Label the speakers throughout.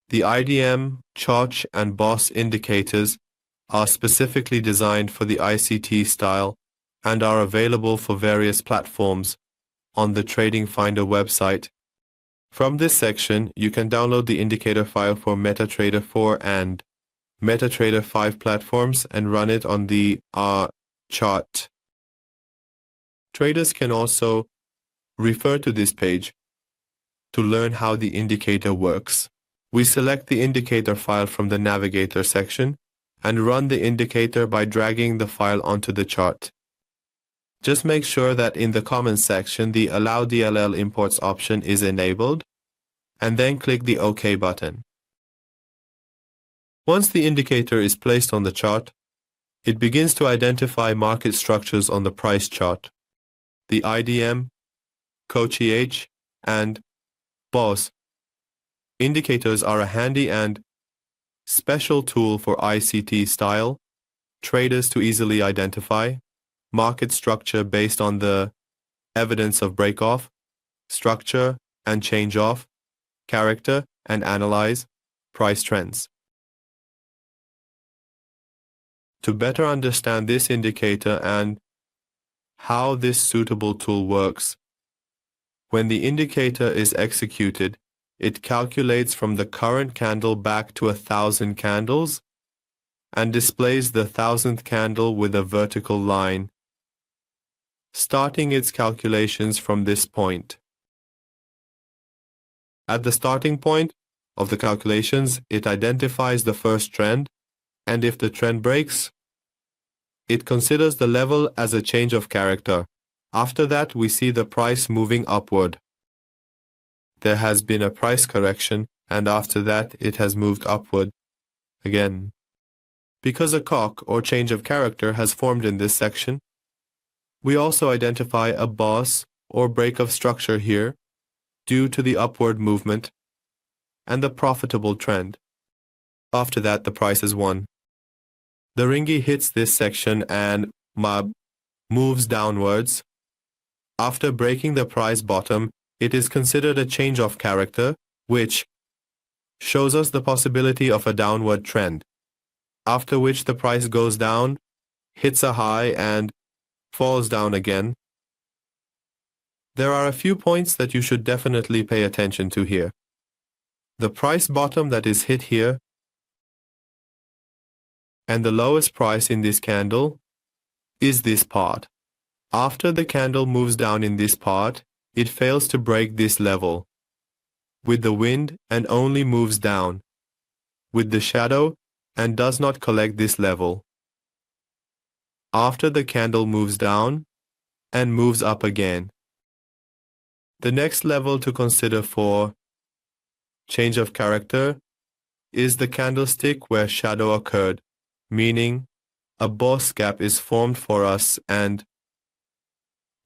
Speaker 1: The IDM, CHoCH, and BOS indicators are specifically designed for the ICT style and are available for various platforms on the TradingFinder website. From this section, you can download the indicator file for MetaTrader 4 and MetaTrader 5 platforms and run it on the chart. Traders can also refer to this page to learn how the indicator works. We select the indicator file from the Navigator section and run the indicator by dragging the file onto the chart. Just make sure that in the Comments section the Allow DLL Imports option is enabled, and then click the OK button. Once the indicator is placed on the chart, it begins to identify market structures on the price chart. The IDM, CHoCH, and BOS indicators are a handy and special tool for ICT style traders to easily identify market structure based on the evidence of break-off, structure and change-off, character, and analyze price trends. To better understand this indicator and how this suitable tool works, when the indicator is executed, it calculates from the current candle back to 1,000 candles and displays the 1,000th candle with a vertical line, starting its calculations from this point. At the starting point of the calculations, it identifies the first trend, and if the trend breaks, it considers the level as a change of character. After that, we see the price moving upward. There has been a price correction, and after that, it has moved upward again. Because a CHoCH or change of character has formed in this section, we also identify a BOS or break of structure here due to the upward movement and the profitable trend. After that, the price is won. The ringgit hits this section and moves downwards. After breaking the price bottom, it is considered a change of character, which shows us the possibility of a downward trend, after which the price goes down, hits a high, and falls down again. There are a few points that you should definitely pay attention to here. The price bottom that is hit here and the lowest price in this candle is this part. After the candle moves down in this part, it fails to break this level with the wind and only moves down with the shadow and does not collect this level. After the candle moves down and moves up again. The next level to consider for change of character is the candlestick where shadow occurred, meaning a BOS gap is formed for us and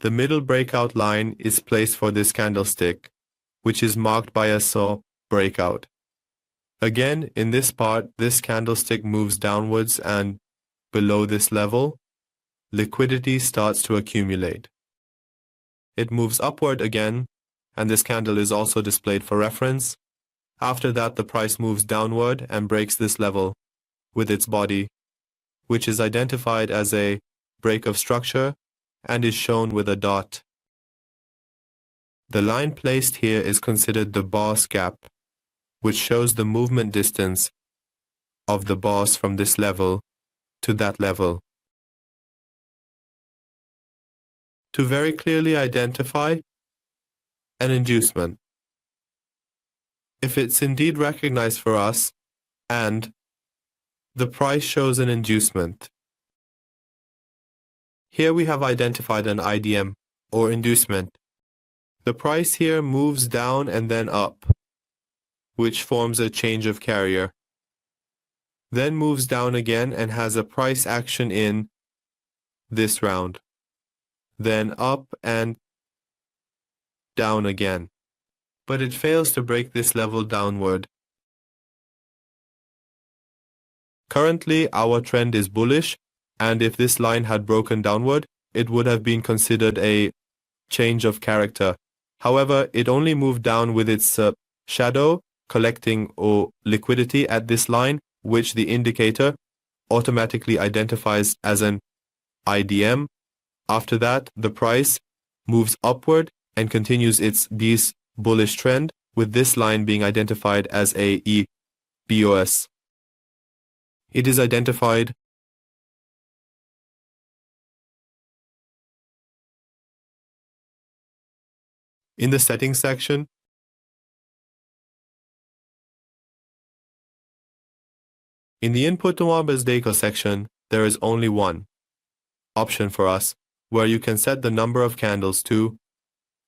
Speaker 1: the middle breakout line is placed for this candlestick, which is marked by a saw breakout. Again, in this part, this candlestick moves downwards and below this level, liquidity starts to accumulate. It moves upward again, and this candle is also displayed for reference. After that, the price moves downward and breaks this level with its body, which is identified as a break of structure and is shown with a dot. The line placed here is considered the BOS gap, which shows the movement distance of the BOS from this level to that level. To very clearly identify an inducement, if it's indeed recognized for us and the price shows an inducement, here we have identified an IDM or inducement. The price here moves down and then up, which forms a change of carrier. Then moves down again and has a price action in this round. Then up and down again. But it fails to break this level downward. Currently, our trend is bullish, and if this line had broken downward, it would have been considered a change of character. However, it only moved down with its shadow collecting or liquidity at this line, which the indicator automatically identifies as an IDM. After that, the price moves upward and continues its bullish trend, with this line being identified as a BOS. It is identified in the settings section. In the input to CHoCH BOS Indicator section, there is only one option for us, where you can set the number of candles to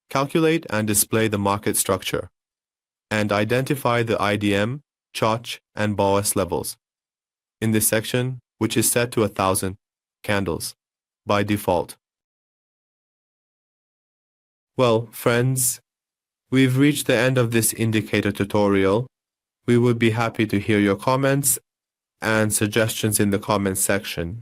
Speaker 1: calculate and display the market structure, and identify the IDM, CHoCH, and BOS levels in this section, which is set to 1,000 candles by default. Well, friends, we've reached the end of this indicator tutorial. We would be happy to hear your comments and suggestions in the comments section.